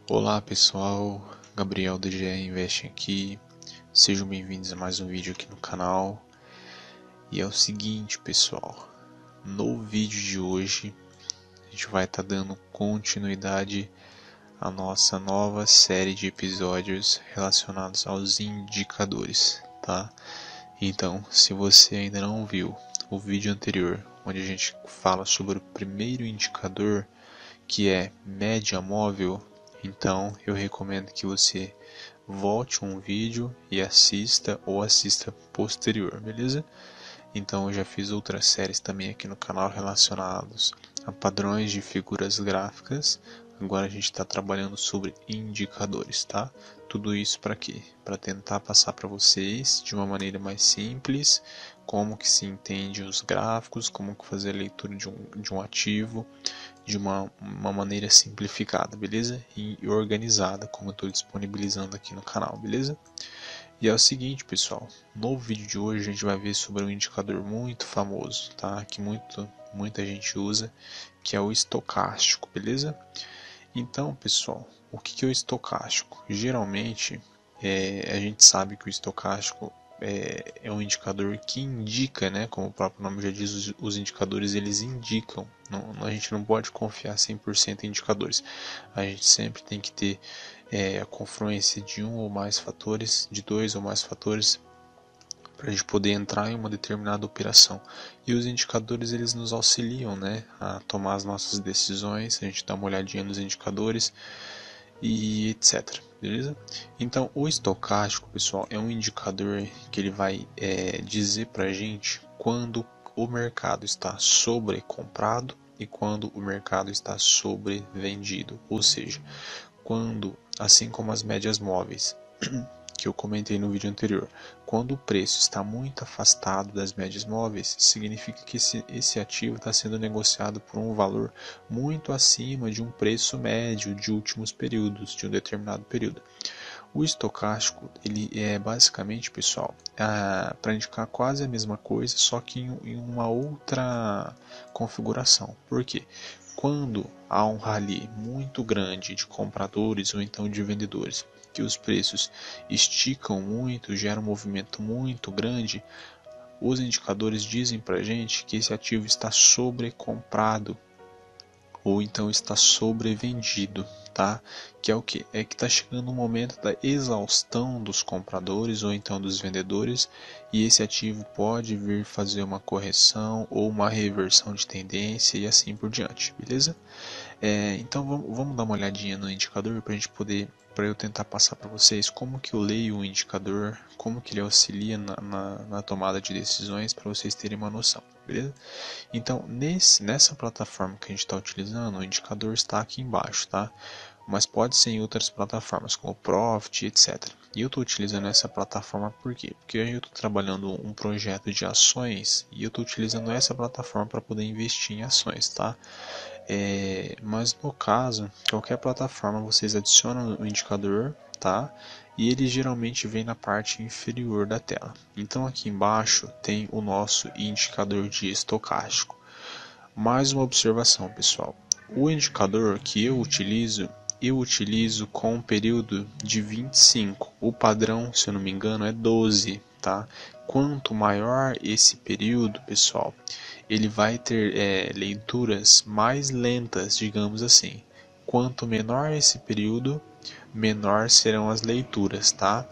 Olá pessoal, Gabriel do GR Invest aqui, sejam bem-vindos a mais um vídeo aqui no canal. E é o seguinte pessoal, no vídeo de hoje a gente vai estar dando continuidade à nossa nova série de episódios relacionados aos indicadores, tá? Então, se você ainda não viu o vídeo anterior, onde a gente fala sobre o primeiro indicador, que é média móvel, então eu recomendo que você volte um vídeo e assista ou assista posterior, beleza? Então eu já fiz outras séries também aqui no canal relacionados a padrões de figuras gráficas. Agora a gente está trabalhando sobre indicadores, tá? Tudo isso para quê? Para tentar passar para vocês de uma maneira mais simples como que se entende os gráficos, como que fazer a leitura de um ativo de uma maneira simplificada, beleza? E organizada, como eu estou disponibilizando aqui no canal, beleza? E é o seguinte, pessoal, no vídeo de hoje a gente vai ver sobre um indicador muito famoso, tá? Que muita gente usa, que é o estocástico, beleza? Então, pessoal, o que é o estocástico? Geralmente, a gente sabe que o estocástico é um indicador que indica, né? Como o próprio nome já diz, os indicadores eles indicam. A gente não pode confiar 100% em indicadores. A gente sempre tem que ter a confluência de um ou mais fatores, de dois ou mais fatores, para a gente poder entrar em uma determinada operação. E os indicadores eles nos auxiliam, né, a tomar as nossas decisões. A gente dá uma olhadinha nos indicadores e etc. Beleza? Então, o estocástico, pessoal, é um indicador que ele vai dizer para a gente quando o mercado está sobrecomprado e quando o mercado está sobrevendido. Ou seja, quando, assim como as médias móveis, que eu comentei no vídeo anterior, quando o preço está muito afastado das médias móveis, significa que esse ativo está sendo negociado por um valor muito acima de um preço médio de últimos períodos, de um determinado período. O estocástico, ele é basicamente, pessoal, para indicar quase a mesma coisa, só que em uma outra configuração. Por quê? Quando há um rally muito grande de compradores ou então de vendedores, que os preços esticam muito, geram um movimento muito grande, os indicadores dizem para a gente que esse ativo está sobrecomprado ou então está sobrevendido, tá? Que é o que? É que está chegando o momento da exaustão dos compradores ou então dos vendedores e esse ativo pode vir fazer uma correção ou uma reversão de tendência e assim por diante, beleza? Então vamos dar uma olhadinha no indicador para eu tentar passar para vocês como que eu leio o indicador, como que ele auxilia na tomada de decisões para vocês terem uma noção, beleza? Então nessa plataforma que a gente está utilizando, o indicador está aqui embaixo, tá? Mas pode ser em outras plataformas como Profit, etc. E eu estou utilizando essa plataforma por quê? Porque eu estou trabalhando um projeto de ações e eu estou utilizando essa plataforma para poder investir em ações, tá? Mas no caso, qualquer plataforma vocês adicionam o indicador, tá? E ele geralmente vem na parte inferior da tela. Então aqui embaixo tem o nosso indicador de estocástico. Mais uma observação, pessoal. O indicador que eu utilizo com um período de 25. O padrão, se eu não me engano, é 12, tá? Quanto maior esse período, pessoal, ele vai ter leituras mais lentas, digamos assim. Quanto menor esse período, menor serão as leituras, tá?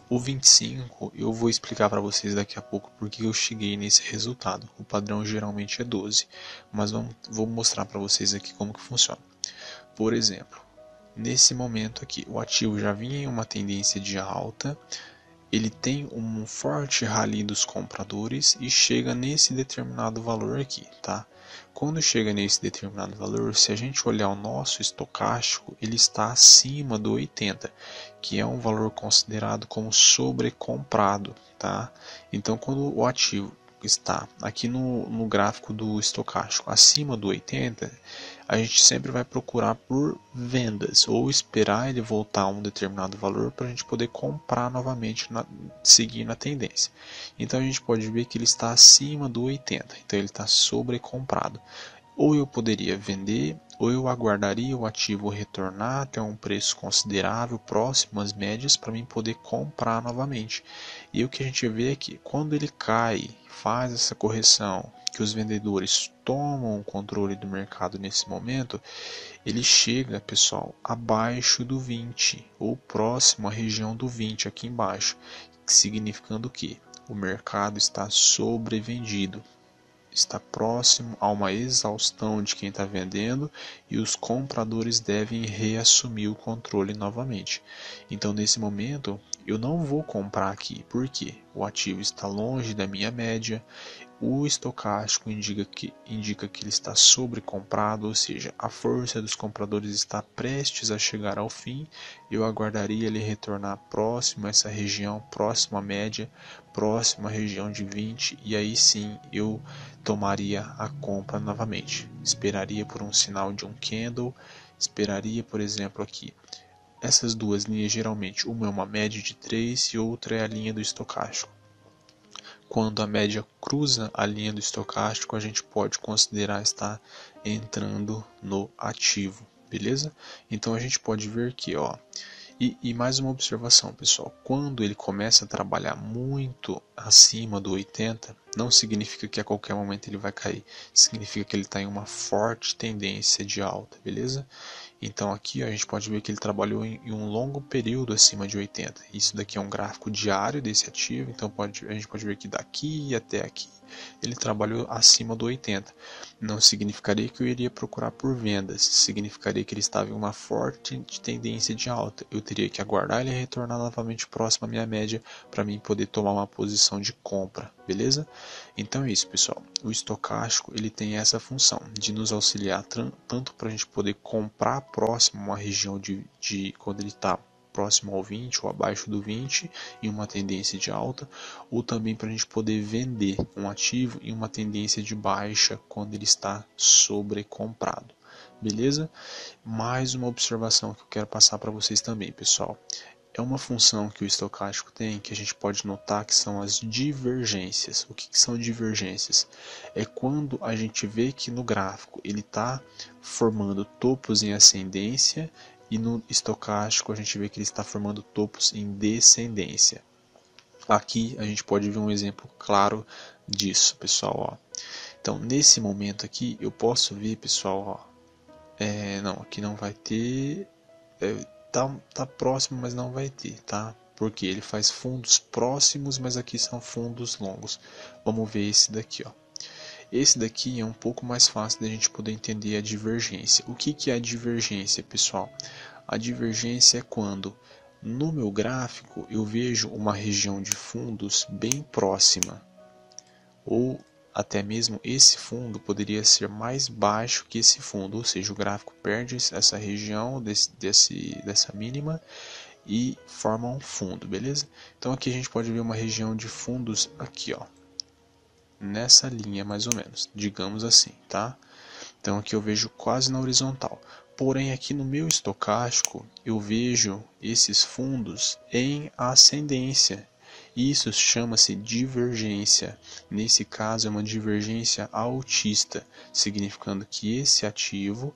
O 25 eu vou explicar para vocês daqui a pouco porque eu cheguei nesse resultado. O padrão geralmente é 12, mas vou mostrar para vocês aqui como que funciona. Por exemplo, nesse momento aqui, o ativo já vinha em uma tendência de alta, ele tem um forte rally dos compradores e chega nesse determinado valor aqui, tá? Quando chega nesse determinado valor, se a gente olhar o nosso estocástico, ele está acima do 80, que é um valor considerado como sobrecomprado, tá? Então, quando o ativo está aqui no gráfico do estocástico acima do 80, a gente sempre vai procurar por vendas ou esperar ele voltar a um determinado valor para a gente poder comprar novamente, seguir na tendência. Então a gente pode ver que ele está acima do 80, então ele está sobrecomprado. Ou eu poderia vender, ou eu aguardaria o ativo retornar até um preço considerável, próximo às médias, para mim poder comprar novamente. E o que a gente vê é que quando ele cai, faz essa correção, que os vendedores tomam o controle do mercado nesse momento, ele chega, pessoal, abaixo do 20 ou próximo à região do 20 aqui embaixo, significando que o mercado está sobrevendido, está próximo a uma exaustão de quem está vendendo e os compradores devem reassumir o controle novamente. Então, nesse momento, eu não vou comprar aqui, porque o ativo está longe da minha média, o estocástico indica que ele está sobrecomprado, ou seja, a força dos compradores está prestes a chegar ao fim. Eu aguardaria ele retornar próximo a essa região, próximo à média, próximo à região de 20, e aí sim eu tomaria a compra novamente. Esperaria por um sinal de um candle, esperaria, por exemplo, aqui. Essas duas linhas, geralmente, uma é uma média de 3 e outra é a linha do estocástico. Quando a média cruza a linha do estocástico, a gente pode considerar estar entrando no ativo, beleza? Então a gente pode ver aqui, ó. E mais uma observação, pessoal, quando ele começa a trabalhar muito acima do 80, não significa que a qualquer momento ele vai cair, significa que ele está em uma forte tendência de alta, beleza? Então aqui ó, a gente pode ver que ele trabalhou em um longo período acima de 80. Isso daqui é um gráfico diário desse ativo, então a gente pode ver que daqui até aqui ele trabalhou acima do 80. Não significaria que eu iria procurar por vendas, significaria que ele estava em uma forte tendência de alta. Eu teria que aguardar ele retornar novamente próximo à minha média para mim poder tomar uma posição de compra, beleza? Então é isso, pessoal. O estocástico ele tem essa função de nos auxiliar tanto para a gente poder comprar próximo a uma região de quando ele está próximo ao 20 ou abaixo do 20 em uma tendência de alta, ou também para a gente poder vender um ativo em uma tendência de baixa quando ele está sobrecomprado. Beleza? Mais uma observação que eu quero passar para vocês também, pessoal. É uma função que o estocástico tem que a gente pode notar que são as divergências. O que são divergências? É quando a gente vê que no gráfico ele está formando topos em ascendência e no estocástico a gente vê que ele está formando topos em descendência. Aqui a gente pode ver um exemplo claro disso, pessoal. Ó. Então nesse momento aqui eu posso ver, pessoal, ó, não, aqui não vai ter, tá próximo, mas não vai ter, tá? Porque ele faz fundos próximos, mas aqui são fundos longos. Vamos ver esse daqui, ó. Esse daqui é um pouco mais fácil da gente poder entender a divergência. O que é a divergência, pessoal? A divergência é quando no meu gráfico eu vejo uma região de fundos bem próxima, ou até mesmo esse fundo poderia ser mais baixo que esse fundo, ou seja, o gráfico perde essa região dessa mínima e forma um fundo, beleza? Então aqui a gente pode ver uma região de fundos aqui, ó, nessa linha mais ou menos, digamos assim, tá? Então aqui eu vejo quase na horizontal. Porém aqui no meu estocástico eu vejo esses fundos em ascendência. Isso chama-se divergência. Nesse caso é uma divergência altista, significando que esse ativo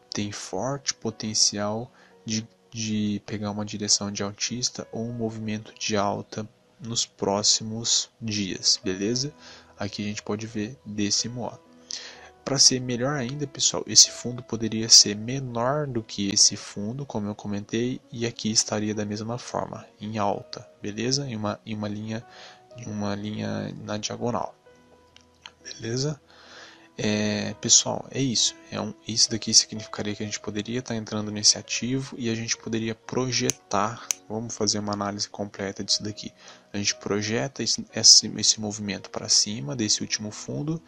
tem forte potencial de pegar uma direção de altista ou um movimento de alta nos próximos dias, beleza? Aqui a gente pode ver desse modo. Para ser melhor ainda, pessoal, esse fundo poderia ser menor do que esse fundo, como eu comentei, e aqui estaria da mesma forma, em alta, beleza? Em uma linha na diagonal, beleza? Pessoal, é isso. Isso daqui significaria que a gente poderia estar entrando nesse ativo e a gente poderia projetar. Vamos fazer uma análise completa disso daqui. A gente projeta esse movimento para cima desse último fundo.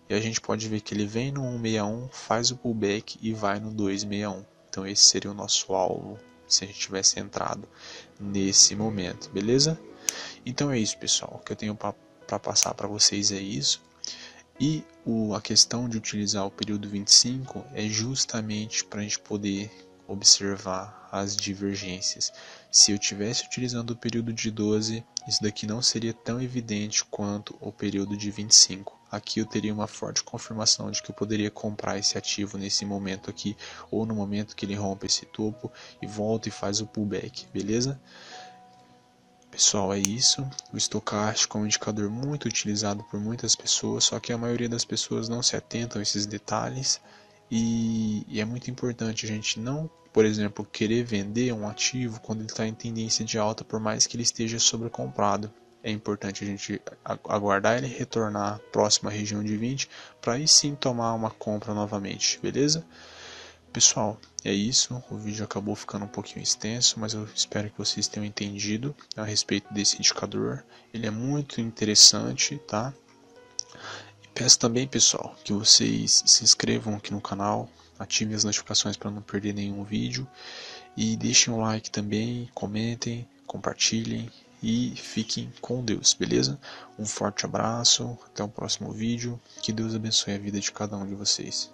E a gente pode ver que ele vem no 161, faz o pullback e vai no 261. Então esse seria o nosso alvo se a gente tivesse entrado nesse momento, beleza? Então é isso, pessoal. O que eu tenho para passar para vocês é isso. E a questão de utilizar o período 25 é justamente para a gente poder observar as divergências. Se eu estivesse utilizando o período de 12, isso daqui não seria tão evidente quanto o período de 25. aqui eu teria uma forte confirmação de que eu poderia comprar esse ativo nesse momento aqui, ou no momento que ele rompe esse topo e volta e faz o pullback, beleza? Pessoal, é isso. O estocástico é um indicador muito utilizado por muitas pessoas, só que a maioria das pessoas não se atentam a esses detalhes e é muito importante a gente não, por exemplo, querer vender um ativo quando ele está em tendência de alta, por mais que ele esteja sobrecomprado. É importante a gente aguardar ele retornar próximo à região de 20 para aí sim tomar uma compra novamente, beleza? Pessoal, é isso. O vídeo acabou ficando um pouquinho extenso, mas eu espero que vocês tenham entendido a respeito desse indicador. Ele é muito interessante, tá? E peço também, pessoal, que vocês se inscrevam aqui no canal, ativem as notificações para não perder nenhum vídeo e deixem um like também, comentem, compartilhem e fiquem com Deus, beleza? Um forte abraço, até o próximo vídeo, que Deus abençoe a vida de cada um de vocês.